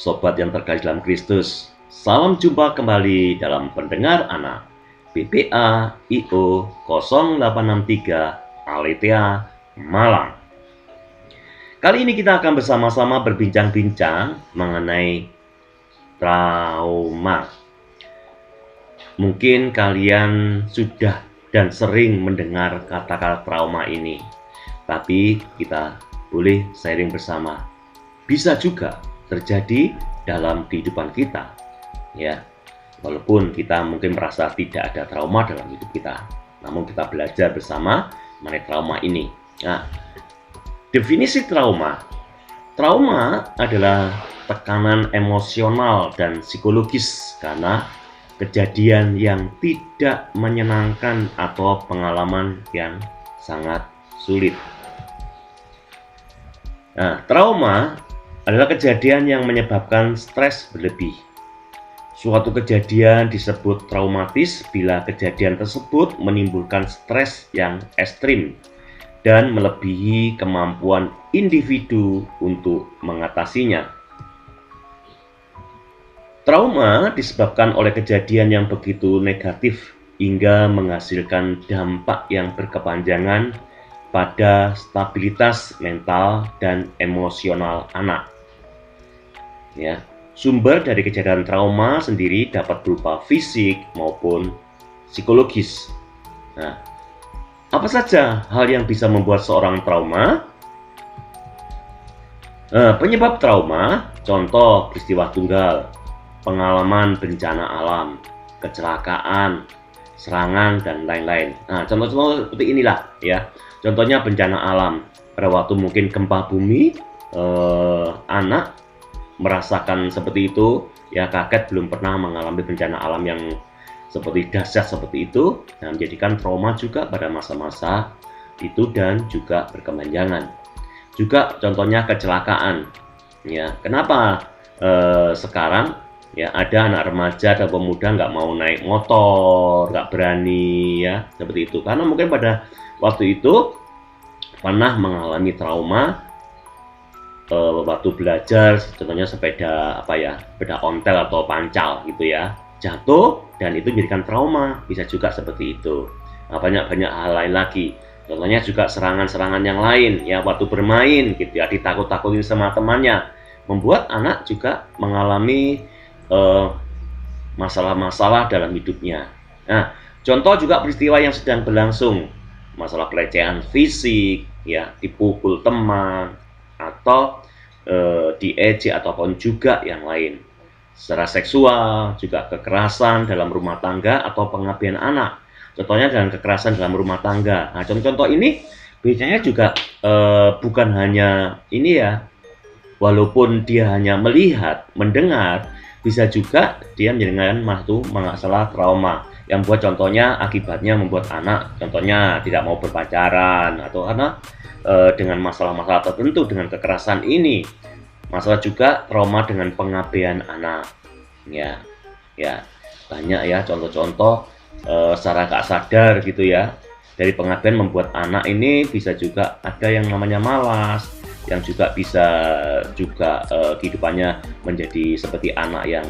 sobat yang terkasih dalam Kristus. Salam jumpa kembali dalam Pendengar Anak BPA IO 0863 Aletheia, Malang. Kali ini kita akan bersama-sama berbincang-bincang mengenai trauma. Mungkin kalian sudah dan sering mendengar kata-kata trauma ini, tapi kita boleh sharing bersama. Bisa juga terjadi dalam kehidupan kita, ya. Walaupun kita mungkin merasa tidak ada trauma dalam hidup kita, namun kita belajar bersama mengenai trauma ini. Nah, definisi trauma. Trauma adalah tekanan emosional dan psikologis karena kejadian yang tidak menyenangkan atau pengalaman yang sangat sulit. Nah, trauma adalah kejadian yang menyebabkan stres berlebih. Suatu kejadian disebut traumatis bila kejadian tersebut menimbulkan stres yang ekstrim dan melebihi kemampuan individu untuk mengatasinya. Trauma disebabkan oleh kejadian yang begitu negatif hingga menghasilkan dampak yang berkepanjangan pada stabilitas mental dan emosional anak. Ya, sumber dari kejadian trauma sendiri dapat berupa fisik maupun psikologis. Nah, apa saja hal yang bisa membuat seorang trauma? Penyebab trauma, contoh peristiwa tunggal, pengalaman bencana alam, kecelakaan, serangan, dan lain-lain. Nah, contoh-contoh seperti inilah, ya. Contohnya bencana alam. Pada waktu mungkin gempa bumi, anak merasakan seperti itu, ya kaget, belum pernah mengalami bencana alam yang seperti dahsyat seperti itu, dan menjadikan trauma juga pada masa-masa itu dan juga berkepanjangan. Juga contohnya kecelakaan. Ya, kenapa sekarang ya ada anak remaja atau pemuda nggak mau naik motor, nggak berani, ya seperti itu, karena mungkin pada waktu itu pernah mengalami trauma waktu belajar, contohnya sepeda sepeda ontel atau pancal gitu ya, jatuh dan itu menjadikan trauma. Bisa juga seperti itu. Nah, banyak hal lain lagi. Contohnya juga serangan-serangan yang lain ya, waktu bermain gitu ya, ditakut-takutin sama temannya, membuat anak juga mengalami masalah-masalah dalam hidupnya. Nah, contoh juga peristiwa yang sedang berlangsung, masalah pelecehan fisik, ya, dipukul teman, atau diejek ataupun juga yang lain. Secara seksual, juga kekerasan dalam rumah tangga atau pengabaian anak. Contohnya dalam kekerasan dalam rumah tangga. Nah, contoh-contoh ini biasanya juga bukan hanya ini ya, walaupun dia hanya melihat, mendengar, bisa juga dia menjadikan masalah trauma yang buat contohnya akibatnya membuat anak contohnya tidak mau berpacaran, atau karena dengan masalah-masalah tertentu dengan kekerasan ini. Masalah juga trauma dengan pengabaian anak, ya banyak ya contoh-contoh secara gak sadar gitu ya, dari pengabaian membuat anak ini bisa juga ada yang namanya malas, yang juga bisa juga kehidupannya menjadi seperti anak yang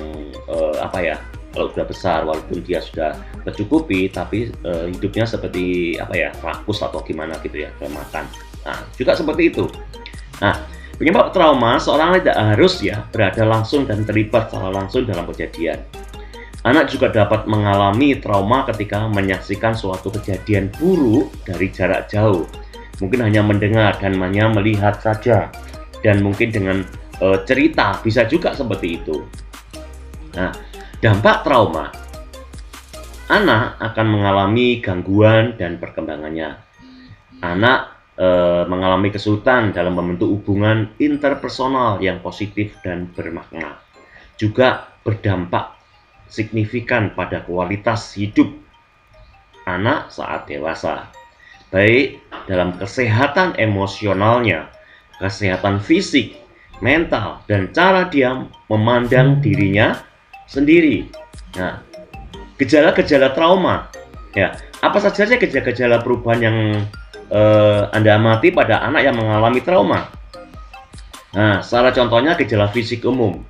kalau sudah besar walaupun dia sudah tercukupi, tapi hidupnya seperti rakus atau gimana gitu ya, makan. Nah, juga seperti itu. Nah, penyebab trauma, seorang tidak harus ya berada langsung dan terlibat secara langsung dalam kejadian. Anak juga dapat mengalami trauma ketika menyaksikan suatu kejadian buruk dari jarak jauh. Mungkin hanya mendengar dan hanya melihat saja, dan mungkin dengan cerita bisa juga seperti itu. Nah, dampak trauma, anak akan mengalami gangguan dan perkembangannya. Anak mengalami kesulitan dalam membentuk hubungan interpersonal yang positif dan bermakna. Juga berdampak signifikan pada kualitas hidup anak saat dewasa, baik dalam kesehatan emosionalnya, kesehatan fisik, mental, dan cara dia memandang dirinya sendiri. Nah, gejala-gejala trauma, ya, apa saja sih gejala-gejala perubahan yang Anda amati pada anak yang mengalami trauma? Nah, salah contohnya gejala fisik umum,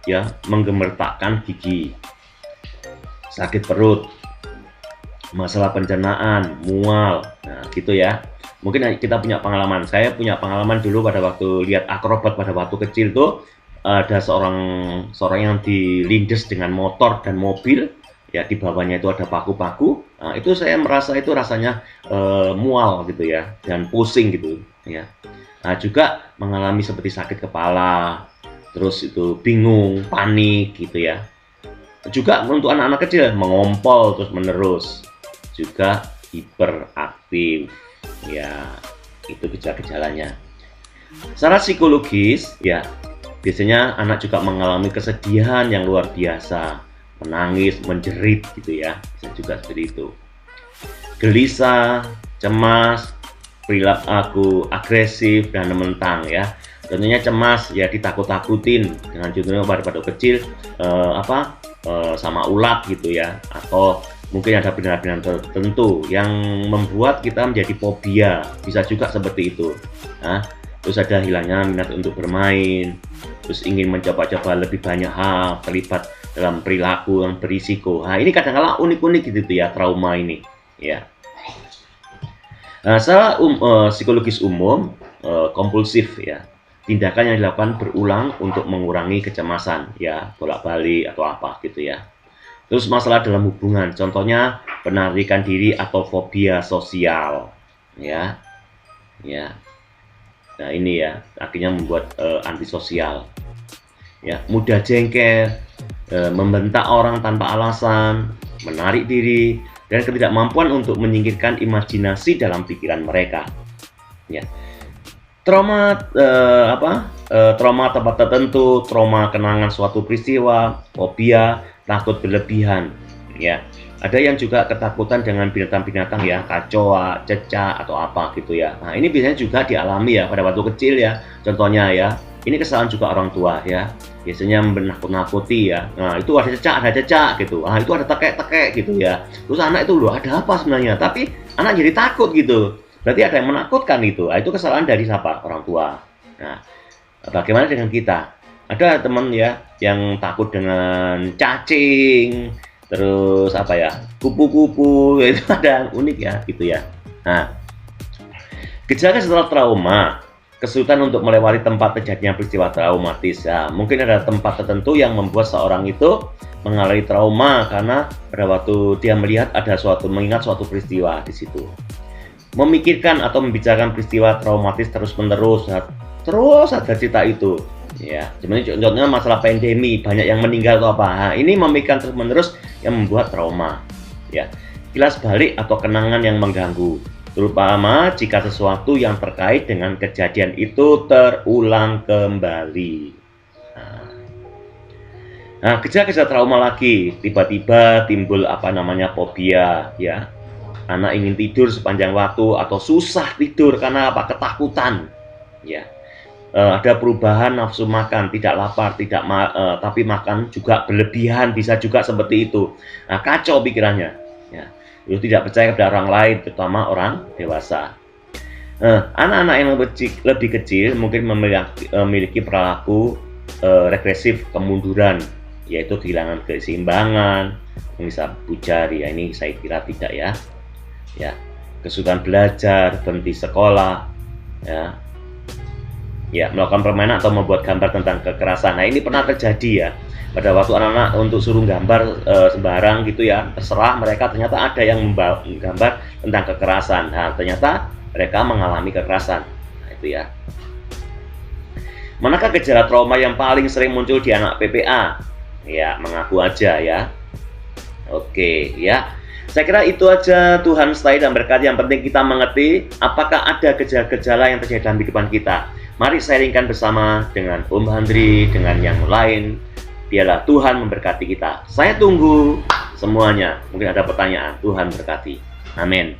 ya, menggemertakkan gigi, sakit perut, masalah pencernaan, mual, nah gitu ya. Mungkin kita punya pengalaman. Saya punya pengalaman dulu pada waktu lihat akrobat pada waktu kecil tuh, ada seorang yang dilindes dengan motor dan mobil, ya di bawahnya itu ada paku-paku. Nah, itu saya merasa itu rasanya mual gitu ya, dan pusing gitu ya. Nah, juga mengalami seperti sakit kepala, terus itu bingung, panik gitu ya. Juga untuk anak-anak kecil mengompol terus menerus, juga hiperaktif ya, itu gejala-gejalanya. Secara psikologis ya, biasanya anak juga mengalami kesedihan yang luar biasa, menangis, menjerit gitu ya, bisa juga seperti itu. Gelisah, cemas, perilaku agresif dan menentang ya. Contohnya cemas ya, ditakut-takutin dengan contohnya pada kecil sama ulat gitu ya, atau mungkin ada benda-benda tertentu yang membuat kita menjadi fobia, bisa juga seperti itu. Nah, terus ada hilangnya minat untuk bermain, terus ingin mencoba-coba lebih banyak hal, terlibat dalam perilaku yang berisiko. Nah, ini kadang-kala unik-unik gitu ya, trauma ini ya. Nah, secara psikologis umum, kompulsif ya, tindakan yang dilakukan berulang untuk mengurangi kecemasan ya, bolak-balik atau apa gitu ya. Terus masalah dalam hubungan, contohnya penarikan diri atau fobia sosial ya. Nah, ini ya akhirnya membuat antisosial ya, mudah jengkel, membentak orang tanpa alasan, menarik diri, dan ketidakmampuan untuk menyingkirkan imajinasi dalam pikiran mereka ya. Trauma trauma tempat tertentu, trauma kenangan suatu peristiwa, fobia, takut berlebihan ya. Ada yang juga ketakutan dengan binatang-binatang ya, kacoa, cecak atau apa gitu ya. Nah, ini biasanya juga dialami ya pada waktu kecil ya. Contohnya ya, ini kesalahan juga orang tua ya. Biasanya menakut-nakuti ya. Nah, itu ada cecak gitu. Ah, itu ada tekek-tekek gitu ya. Terus anak itu, loh, ada apa sebenarnya? Tapi anak jadi takut gitu. Berarti ada yang menakutkan itu. Nah, itu kesalahan dari siapa? Orang tua. Nah, bagaimana dengan kita? Ada teman ya yang takut dengan cacing, terus apa ya, kupu-kupu, itu ada yang unik ya gitu ya. Nah, gejala setelah trauma, kesulitan untuk melewati tempat terjadinya peristiwa traumatis ya. Mungkin ada tempat tertentu yang membuat seorang itu mengalami trauma karena pada waktu dia mengingat suatu peristiwa di situ. Memikirkan atau membicarakan peristiwa traumatis terus-menerus, terus ada cerita itu ya. Contohnya masalah pandemi, banyak yang meninggal atau apa. Nah, ini memikirkan terus-menerus yang membuat trauma ya. Kilas balik atau kenangan yang mengganggu, terutama jika sesuatu yang terkait dengan kejadian itu terulang kembali. Nah, gejala-gejala trauma lagi, tiba-tiba timbul fobia ya. Anak ingin tidur sepanjang waktu atau susah tidur karena apa? Ketakutan ya. Ada perubahan nafsu makan, tidak lapar, tapi makan juga berlebihan, bisa juga seperti itu. Nah, kacau pikirannya ya. Itu tidak percaya kepada orang lain, terutama orang dewasa. Anak-anak yang lebih kecil mungkin memiliki perilaku regresif, kemunduran, yaitu kehilangan keseimbangan, bisa bujar ya. Ini saya kira tidak ya. Kesulitan belajar, berhenti sekolah, melakukan permainan atau membuat gambar tentang kekerasan. Nah, ini pernah terjadi ya. Pada waktu anak-anak untuk suruh gambar sembarang gitu ya, terserah mereka, ternyata ada yang menggambar tentang kekerasan. Nah, ternyata mereka mengalami kekerasan. Nah, itu ya. Manakah gejala trauma yang paling sering muncul di anak PPA? Ya, mengaku aja ya. Oke, ya. Saya kira itu aja. Tuhan sertai dan berkati. Yang penting kita mengerti apakah ada gejala-gejala yang terjadi dalam kehidupan kita. Mari sharingkan bersama dengan Om Handri, dengan yang lain. Biarlah Tuhan memberkati kita. Saya tunggu semuanya. Mungkin ada pertanyaan. Tuhan berkati. Amin.